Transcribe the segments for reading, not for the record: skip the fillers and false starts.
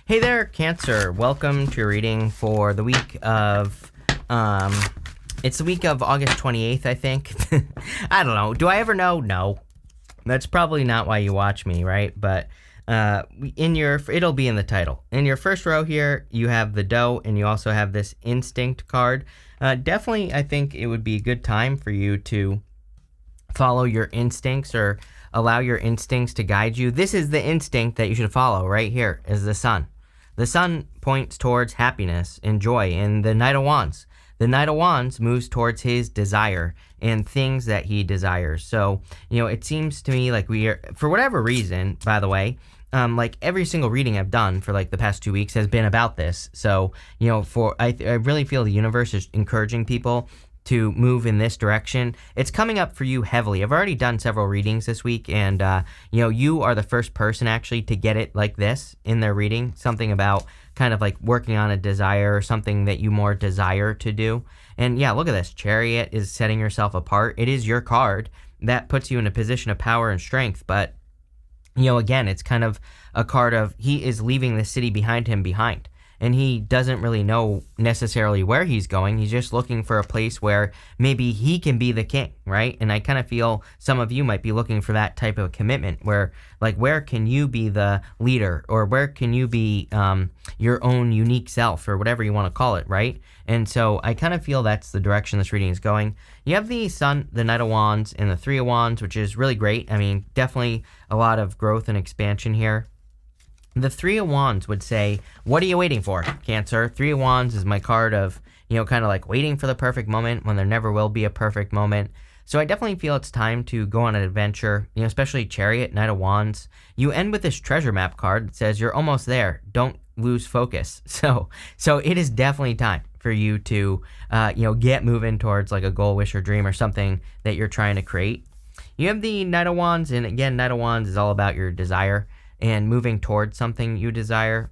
Hey there, Cancer. Welcome to your reading for the week of, it's the week of August 28th, I think. I don't know. Do I ever know? No. That's probably not why you watch me, right? But it'll be in the title. In your first row here, you have the doe, and you also have this instinct card. Definitely, I think it would be a good time for you to follow your instincts or allow your instincts to guide you. This is the instinct that you should follow right here, is the sun. The sun points towards happiness and joy, and the Knight of Wands. The Knight of Wands moves towards his desire and things that he desires. So, it seems to me like we are, for whatever reason, by the way, like every single reading I've done for like the past 2 weeks has been about this. So, I really feel the universe is encouraging people to move in this direction. It's coming up for you heavily. I've already done several readings this week, and you are the first person actually to get it like this in their reading, something about kind of like working on a desire or something that you more desire to do. And yeah, look at this. Chariot is setting yourself apart. It is your card that puts you in a position of power and strength, but again, it's kind of a card of he is leaving the city behind him behind. And he doesn't really know necessarily where he's going. He's just looking for a place where maybe he can be the king, right? And I kind of feel some of you might be looking for that type of commitment where, like, where can you be the leader, or where can you be your own unique self, or whatever you want to call it, right? And so I kind of feel that's the direction this reading is going. You have the Sun, the Knight of Wands, and the Three of Wands, which is really great. I mean, definitely a lot of growth and expansion here. The Three of Wands would say, what are you waiting for, Cancer? Three of Wands is my card of, kind of like waiting for the perfect moment when there never will be a perfect moment. So I definitely feel it's time to go on an adventure, especially Chariot, Knight of Wands. You end with this treasure map card that says you're almost there. Don't lose focus. So it is definitely time for you to, get moving towards like a goal, wish, or dream, or something that you're trying to create. You have the Knight of Wands, and again, Knight of Wands is all about your desire and moving towards something you desire.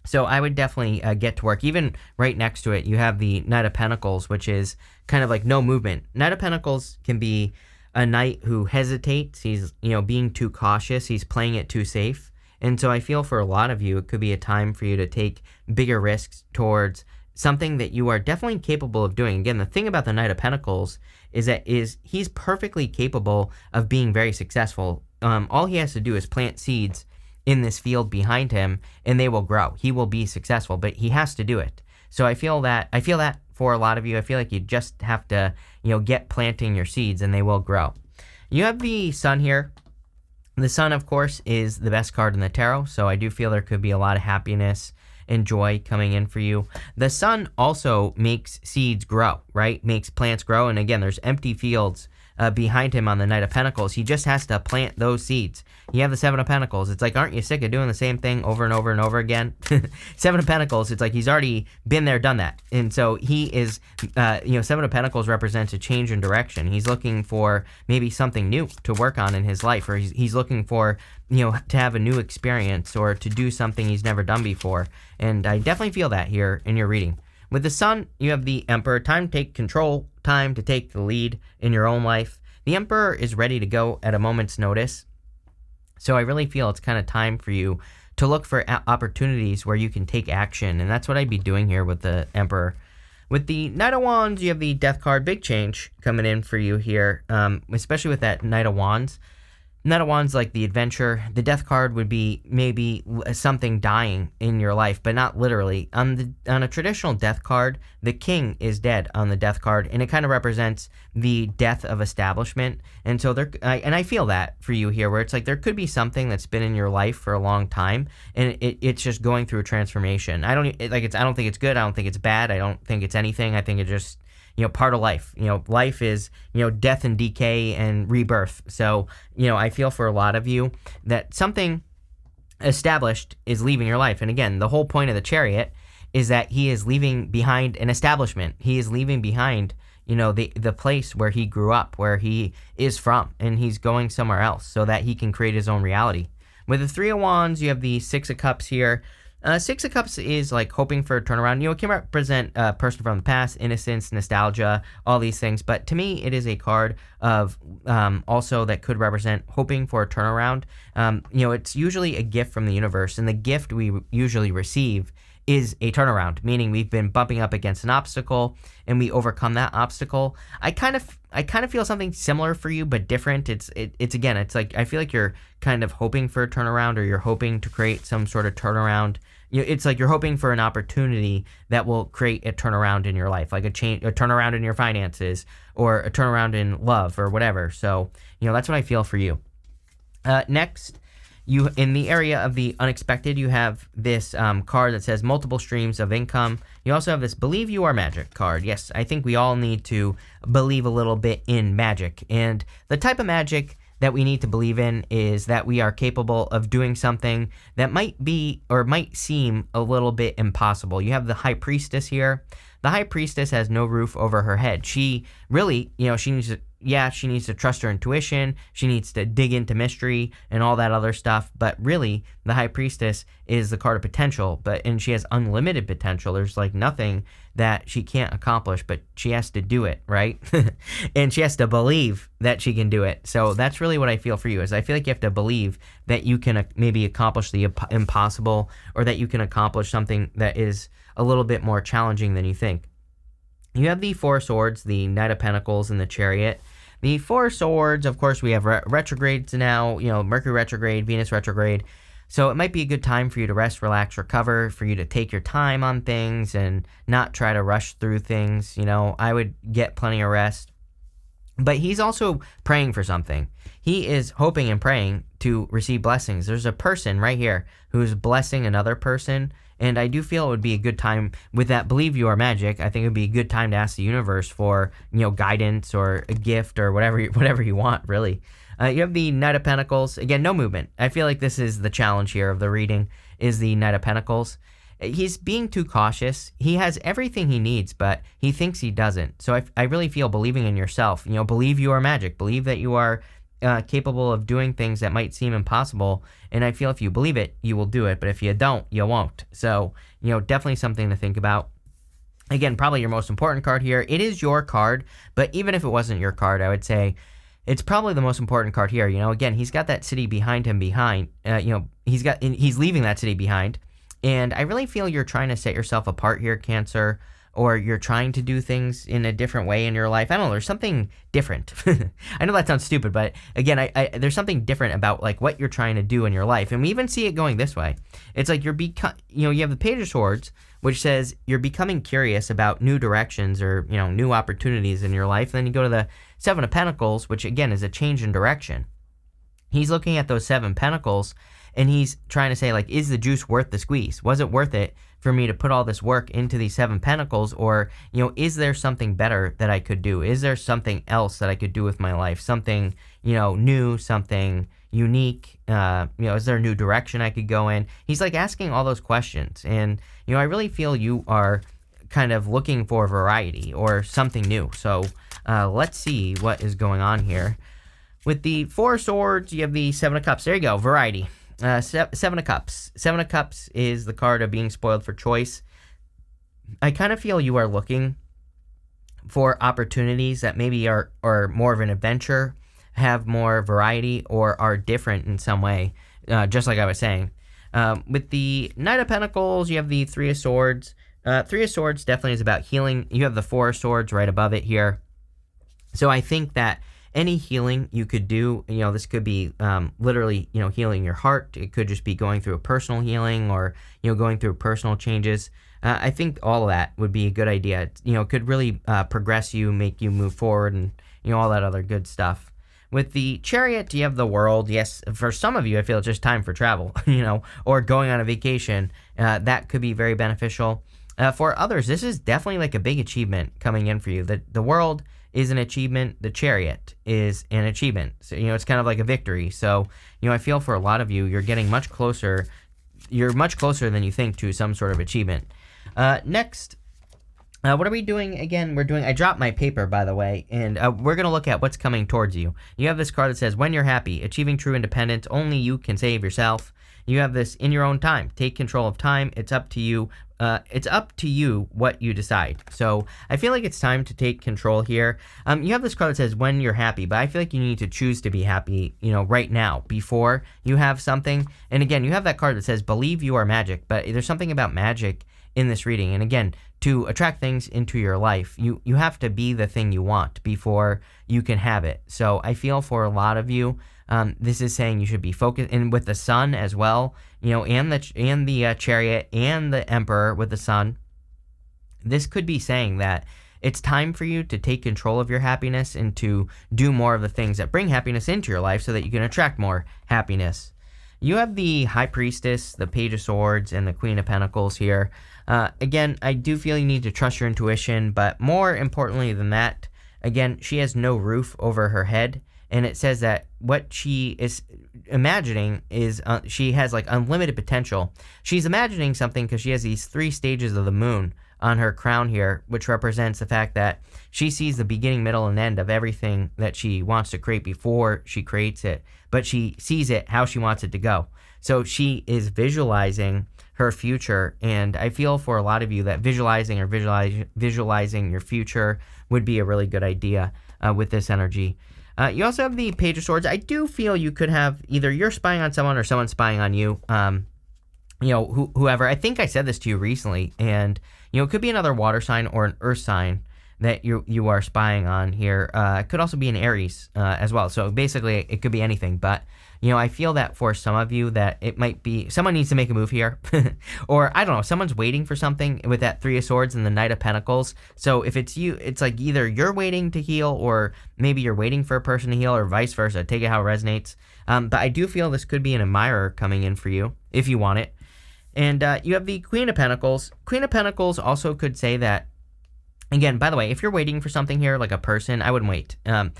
So I would definitely get to work. Even right next to it, you have the Knight of Pentacles, which is kind of like no movement. Knight of Pentacles can be a knight who hesitates. He's, being too cautious. He's playing it too safe. And so I feel for a lot of you, it could be a time for you to take bigger risks towards something that you are definitely capable of doing. Again, the thing about the Knight of Pentacles is he's perfectly capable of being very successful. All he has to do is plant seeds in this field behind him, and they will grow. He will be successful, but he has to do it. So I feel that for a lot of you. I feel like you just have to, get planting your seeds, and they will grow. You have the Sun here. The Sun, of course, is the best card in the tarot, so I do feel there could be a lot of happiness and joy coming in for you. The Sun also makes seeds grow, right? Makes plants grow, and again, there's empty fields behind him on the Knight of Pentacles. He just has to plant those seeds. You have the Seven of Pentacles. It's like, aren't you sick of doing the same thing over and over and over again? Seven of Pentacles, it's like he's already been there, done that. And so he is, Seven of Pentacles represents a change in direction. He's looking for maybe something new to work on in his life, or he's looking for, to have a new experience or to do something he's never done before. And I definitely feel that here in your reading. With the Sun, you have the Emperor. Time to take control, time to take the lead in your own life. The Emperor is ready to go at a moment's notice. So I really feel it's kind of time for you to look for opportunities where you can take action. And that's what I'd be doing here with the Emperor. With the Knight of Wands, you have the Death card. Big change coming in for you here, especially with that Knight of Wands. Knight of Wands, like the adventure. The Death card would be maybe something dying in your life, but not literally. On a traditional Death card, the king is dead on the Death card, and it kind of represents the death of establishment. And so I feel that for you here, where it's like there could be something that's been in your life for a long time, and it's just going through a transformation. I don't think it's good. I don't think it's bad. I don't think it's anything. I think it just, part of life. Life is, death and decay and rebirth. So, I feel for a lot of you that something established is leaving your life. And again, the whole point of the Chariot is that he is leaving behind an establishment. He is leaving behind, the place where he grew up, where he is from, and he's going somewhere else so that he can create his own reality. With the Three of Wands, you have the Six of Cups here. Six of Cups is like hoping for a turnaround. It can represent a person from the past, innocence, nostalgia, all these things. But to me, it is a card of also that could represent hoping for a turnaround. It's usually a gift from the universe, and the gift we usually receive is a turnaround, meaning we've been bumping up against an obstacle and we overcome that obstacle. I kind of feel something similar for you, but different. It's like I feel like you're kind of hoping for a turnaround, or you're hoping to create some sort of turnaround. It's like you're hoping for an opportunity that will create a turnaround in your life, like a turnaround in your finances, or a turnaround in love, or whatever. So, that's what I feel for you. Next, you in the area of the unexpected, you have this card that says multiple streams of income. You also have this believe you are magic card. Yes, I think we all need to believe a little bit in magic. And the type of magic that we need to believe in is that we are capable of doing something that might be or might seem a little bit impossible. You have the High Priestess here. The High Priestess has no roof over her head. She really, she needs to trust her intuition. She needs to dig into mystery and all that other stuff. But really, the High Priestess is the card of potential, and she has unlimited potential. There's like nothing that she can't accomplish, but she has to do it, right? And she has to believe that she can do it. So that's really what I feel for you, is I feel like you have to believe that you can maybe accomplish the impossible, or that you can accomplish something that is a little bit more challenging than you think. You have the Four of Swords, the Knight of Pentacles, and the Chariot. The Four of Swords, of course, we have retrogrades now, Mercury retrograde, Venus retrograde. So it might be a good time for you to rest, relax, recover, for you to take your time on things and not try to rush through things. I would get plenty of rest. But he's also praying for something. He is hoping and praying to receive blessings. There's a person right here who's blessing another person. And I do feel it would be a good time with that believe you are magic. I think it would be a good time to ask the universe for, guidance or a gift or whatever you want, really. You have the Knight of Pentacles. Again, no movement. I feel like this is the challenge here of the reading, is the Knight of Pentacles. He's being too cautious. He has everything he needs, but he thinks he doesn't. So I really feel believing in yourself. Believe you are magic. Believe that you are capable of doing things that might seem impossible. And I feel if you believe it, you will do it. But if you don't, you won't. So, definitely something to think about. Again, probably your most important card here. It is your card, but even if it wasn't your card, I would say it's probably the most important card here. Again, he's got that city behind him he's leaving that city behind. And I really feel you're trying to set yourself apart here, Cancer, or you're trying to do things in a different way in your life. I don't know, there's something different. I know that sounds stupid, but again, there's something different about like what you're trying to do in your life. And we even see it going this way. It's like you have the Page of Swords, which says you're becoming curious about new directions or, new opportunities in your life. And then you go to the Seven of Pentacles, which again is a change in direction. He's looking at those Seven Pentacles and he's trying to say, like, is the juice worth the squeeze? Was it worth it for me to put all this work into these Seven Pentacles? Or, is there something better that I could do? Is there something else that I could do with my life? Something, new, something unique? Is there a new direction I could go in? He's like asking all those questions. And, I really feel you are kind of looking for variety or something new. So let's see what is going on here. With the Four of Swords, you have the Seven of Cups. There you go, variety. Seven of Cups. Seven of Cups is the card of being spoiled for choice. I kind of feel you are looking for opportunities that maybe are more of an adventure, have more variety, or are different in some way, just like I was saying. With the Knight of Pentacles, you have the Three of Swords. Three of Swords definitely is about healing. You have the Four of Swords right above it here. So I think that any healing you could do, this could be literally, healing your heart. It could just be going through a personal healing or, going through personal changes. I think all of that would be a good idea. It could really progress you, make you move forward and, all that other good stuff. With the Chariot, you have the World. Yes, for some of you, I feel it's just time for travel, or going on a vacation. That could be very beneficial. For others, this is definitely like a big achievement coming in for you. The World is an achievement. The Chariot is an achievement. So, it's kind of like a victory. So, I feel for a lot of you, you're getting much closer. You're much closer than you think to some sort of achievement. Next, what are we doing again? I dropped my paper, by the way, and we're going to look at what's coming towards you. You have this card that says, when you're happy, achieving true independence, only you can save yourself. You have this in your own time. Take control of time. It's up to you. It's up to you what you decide. So I feel like it's time to take control here. You have this card that says when you're happy, but I feel like you need to choose to be happy, right now before you have something. And again, you have that card that says believe you are magic, but there's something about magic in this reading. And again, to attract things into your life, you have to be the thing you want before you can have it. So I feel for a lot of you, this is saying you should be focused, and with the sun as well, and the chariot and the emperor with the sun. This could be saying that it's time for you to take control of your happiness and to do more of the things that bring happiness into your life so that you can attract more happiness. You have the High Priestess, the Page of Swords, and the Queen of Pentacles here. Again, I do feel you need to trust your intuition, but more importantly than that, again, she has no roof over her head, and it says that what she is imagining is she has like unlimited potential. She's imagining something because she has these 3 stages of the moon on her crown here, which represents the fact that she sees the beginning, middle, and end of everything that she wants to create before she creates it, but she sees it how she wants it to go. So she is visualizing her future, and I feel for a lot of you that visualizing your future would be a really good idea with this energy. You also have the Page of Swords. I do feel you could have either you're spying on someone or someone spying on you. Whoever. I think I said this to you recently, and it could be another water sign or an earth sign that you are spying on here. It could also be an Aries as well. So basically, it could be anything. But I feel that for some of you that it might be someone needs to make a move here, or I don't know, someone's waiting for something with that 3 of Swords and the Knight of Pentacles. So if it's you, it's like either you're waiting to heal, or maybe you're waiting for a person to heal, or vice versa. Take it how it resonates. But I do feel this could be an admirer coming in for you if you want it. And you have the Queen of Pentacles. Queen of Pentacles also could say that, again, by the way, if you're waiting for something here, like a person, I wouldn't wait. I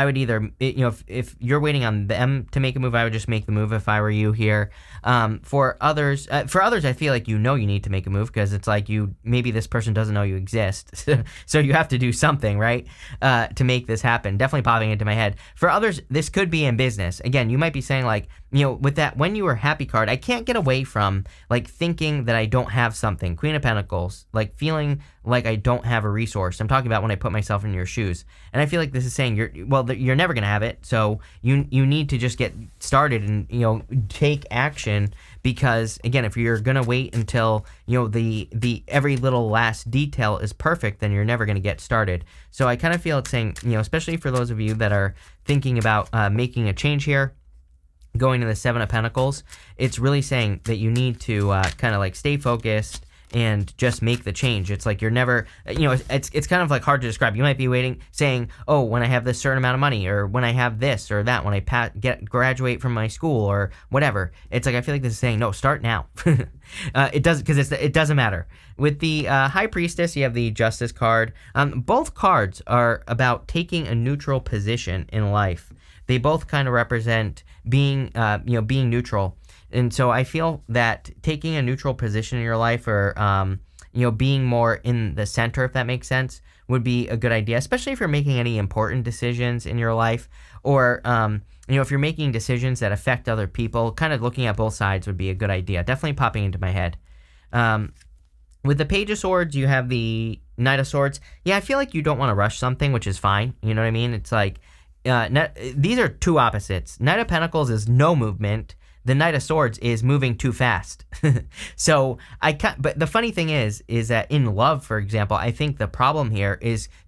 would either, if you're waiting on them to make a move, I would just make the move if I were you here. For others, I feel like you need to make a move because it's like maybe this person doesn't know you exist. So you have to do something, right, to make this happen. Definitely popping into my head. For others, this could be in business. Again, you might be saying like, with that when you were happy card, I can't get away from like thinking that I don't have something. Queen of Pentacles, like feeling like I don't have a resource. I'm talking about when I put myself in your shoes. And I feel like this is saying you're never going to have it. So you need to just get started and, take action, because again, if you're going to wait until, the every little last detail is perfect, then you're never going to get started. So I kind of feel it's saying, especially for those of you that are thinking about making a change here, going to the 7 of Pentacles, it's really saying that you need to kind of like stay focused and just make the change. It's like you're never, it's kind of like hard to describe. You might be waiting, saying, oh, when I have this certain amount of money, or when I have this or that, when I graduate from my school or whatever. It's like I feel like this is saying, no, start now. It does, because it doesn't matter. With the High Priestess, you have the Justice card. Both cards are about taking a neutral position in life. They both kind of represent being neutral. And so I feel that taking a neutral position in your life, or, being more in the center, if that makes sense, would be a good idea, especially if you're making any important decisions in your life, or, if you're making decisions that affect other people. Kind of looking at both sides would be a good idea. Definitely popping into my head. With the Page of Swords, you have the Knight of Swords. Yeah, I feel like you don't want to rush something, which is fine. You know what I mean? It's like, these are two opposites. Knight of Pentacles is no movement. The Knight of Swords is moving too fast. So but the funny thing is that in love, for example, I think the problem here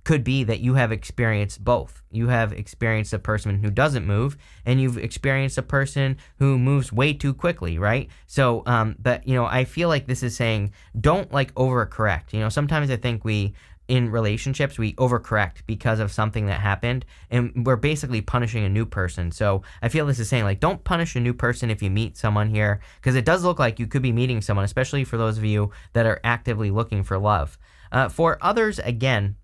could be that you have experienced both. You have experienced a person who doesn't move, and you've experienced a person who moves way too quickly, right? So, but I feel like this is saying don't like overcorrect. Sometimes I think in relationships, we overcorrect because of something that happened, and we're basically punishing a new person. So I feel this is saying, like, don't punish a new person if you meet someone here, because it does look like you could be meeting someone, especially for those of you that are actively looking for love. For others, again,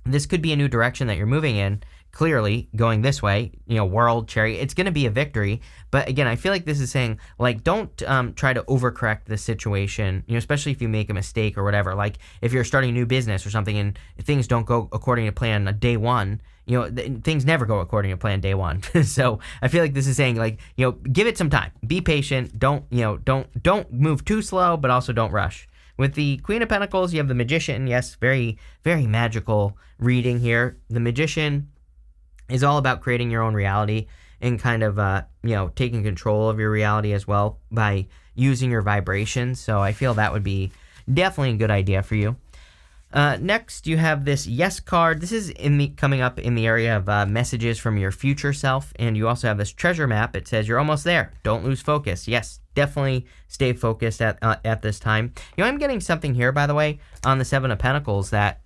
this could be a new direction that you're moving in. Clearly going this way, world, cherry, it's going to be a victory. But again, I feel like this is saying, like, don't try to overcorrect the situation, especially if you make a mistake or whatever. Like if you're starting a new business or something and things don't go according to plan on day one, things never go according to plan day one. So I feel like this is saying, like, give it some time. Be patient. Don't move too slow, but also don't rush. With the Queen of Pentacles, you have the Magician. Yes, very, very magical reading here. The Magician is all about creating your own reality and kind of, taking control of your reality as well by using your vibrations. So I feel that would be definitely a good idea for you. Next, you have this Yes card. This is coming up in the area of messages from your future self. And you also have this treasure map. It says you're almost there. Don't lose focus. Yes, definitely stay focused at this time. I'm getting something here, by the way, on the Seven of Pentacles, that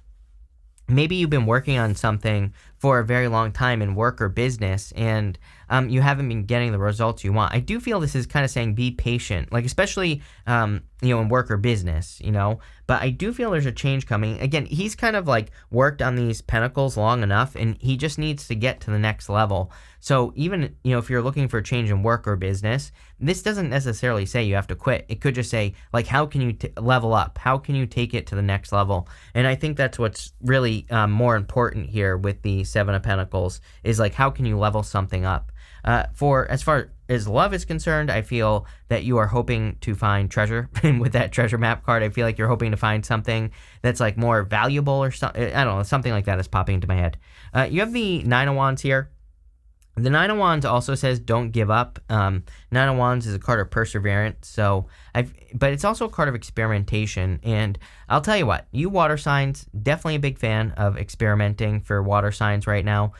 maybe you've been working on something for a very long time in work or business, and you haven't been getting the results you want. I do feel this is kind of saying be patient, like especially in work or business, but I do feel there's a change coming. Again, he's kind of like worked on these pentacles long enough, and he just needs to get to the next level. So even, if you're looking for a change in work or business, this doesn't necessarily say you have to quit. It could just say, like, how can you level up? How can you take it to the next level? And I think that's what's really more important here with the Seven of Pentacles, is like, how can you level something up? For as far as love is concerned, I feel that you are hoping to find treasure. And with that treasure map card, I feel like you're hoping to find something that's like more valuable or something. I don't know, something like that is popping into my head. You have the Nine of Wands here. The Nine of Wands also says don't give up. Nine of Wands is a card of perseverance, but it's also a card of experimentation. And I'll tell you what, you water signs, definitely a big fan of experimenting for water signs right now.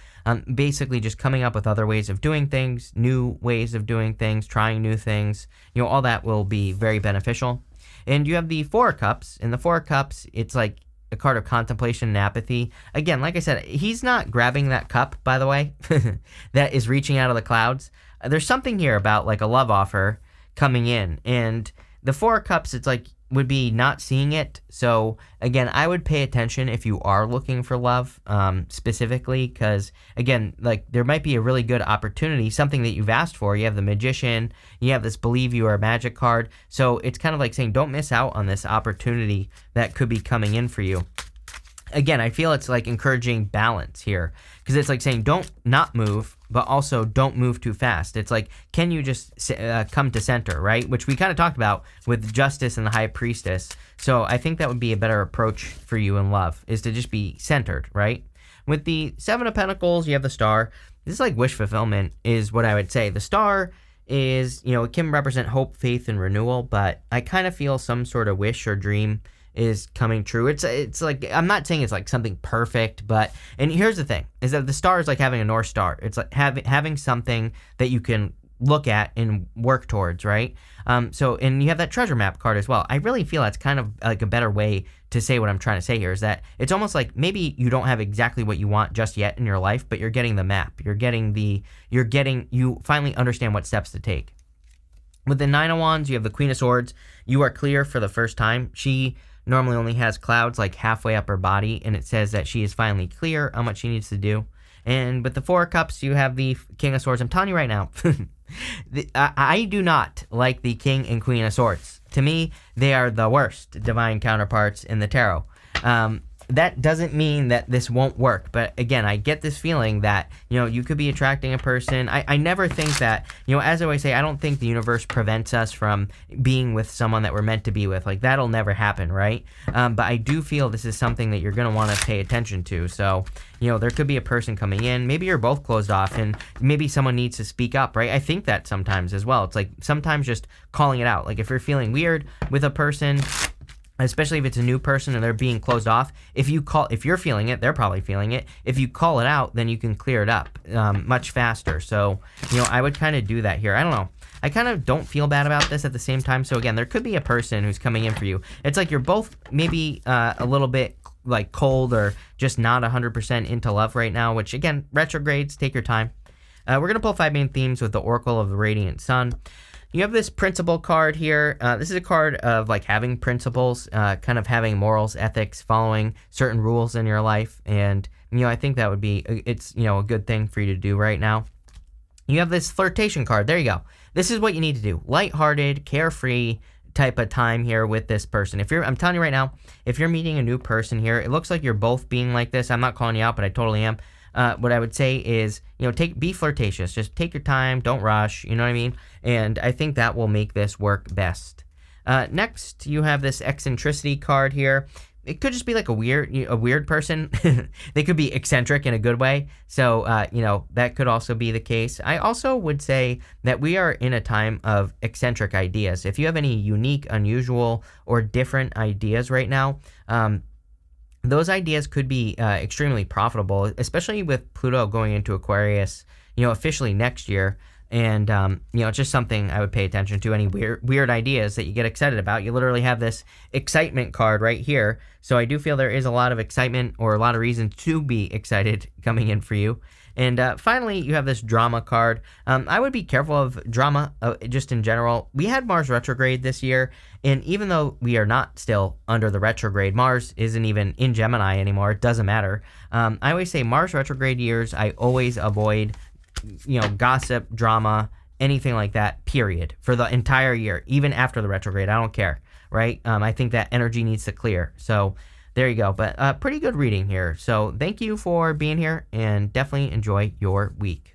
Basically just coming up with other ways of doing things, new ways of doing things, trying new things. All that will be very beneficial. And you have the Four of Cups. In the Four of Cups, it's like a card of contemplation and apathy. Again, like I said, he's not grabbing that cup, by the way, that is reaching out of the clouds. There's something here about like a love offer coming in, and the Four of Cups, it's like would be not seeing it. So again, I would pay attention if you are looking for love, specifically, because again, like there might be a really good opportunity, something that you've asked for. You have the Magician, you have this Believe You Are Magic card. So it's kind of like saying don't miss out on this opportunity that could be coming in for you. Again, I feel it's like encouraging balance here, because it's like saying don't not move, but also don't move too fast. It's like, can you just come to center, right? Which we kind of talked about with Justice and the High Priestess. So I think that would be a better approach for you in love, is to just be centered, right? With the Seven of Pentacles, you have the Star. This is like wish fulfillment is what I would say. The Star is, it can represent hope, faith, and renewal, but I kind of feel some sort of wish or dream is coming true. It's like, I'm not saying it's like something perfect, and here's the thing, is that the Star is like having a North Star. It's like having something that you can look at and work towards, right? And you have that treasure map card as well. I really feel that's kind of like a better way to say what I'm trying to say here, is that it's almost like maybe you don't have exactly what you want just yet in your life, but you're getting the map. You finally understand what steps to take. With the Nine of Wands, you have the Queen of Swords. You are clear for the first time. She normally only has clouds like halfway up her body, and it says that she is finally clear on what she needs to do. And with the Four of Cups, you have the King of Swords. I'm telling you right now, I do not like the King and Queen of Swords. To me, they are the worst divine counterparts in the tarot. That doesn't mean that this won't work, but again, I get this feeling that, you could be attracting a person. I never think that, as I always say, I don't think the universe prevents us from being with someone that we're meant to be with. Like, that'll never happen, right? But I do feel this is something that you're going to want to pay attention to. So, there could be a person coming in. Maybe you're both closed off, and maybe someone needs to speak up, right? I think that sometimes as well. It's like sometimes just calling it out. Like, if you're feeling weird with a person, especially if it's a new person and they're being closed off, if you're feeling it, they're probably feeling it. If you call it out, then you can clear it up much faster. So, I would kind of do that here. I don't know. I kind of don't feel bad about this at the same time. So again, there could be a person who's coming in for you. It's like you're both maybe a little bit like cold or just not 100% into love right now, which again, retrogrades, take your time. We're going to pull 5 main themes with the Oracle of the Radiant Sun. You have this principle card here. This is a card of like having principles, kind of having morals, ethics, following certain rules in your life. And, I think that would be, it's, a good thing for you to do right now. You have this flirtation card. There you go. This is what you need to do. Lighthearted, carefree type of time here with this person. I'm telling you right now, if you're meeting a new person here, it looks like you're both being like this. I'm not calling you out, but I totally am. what I would say is, be flirtatious. Just take your time. Don't rush. You know what I mean? And I think that will make this work best. Next, you have this eccentricity card here. It could just be like a weird person. They could be eccentric in a good way. So, that could also be the case. I also would say that we are in a time of eccentric ideas. If you have any unique, unusual, or different ideas right now, those ideas could be extremely profitable, especially with Pluto going into Aquarius, officially next year. And, it's just something I would pay attention to. Any weird ideas that you get excited about. You literally have this excitement card right here. So I do feel there is a lot of excitement or a lot of reason to be excited coming in for you. And finally, you have this drama card. I would be careful of drama just in general. We had Mars retrograde this year. And even though we are not still under the retrograde, Mars isn't even in Gemini anymore. It doesn't matter. I always say Mars retrograde years, I always avoid gossip, drama, anything like that, period, for the entire year, even after the retrograde. I don't care, right? I think that energy needs to clear. So there you go. But pretty good reading here. So thank you for being here and definitely enjoy your week.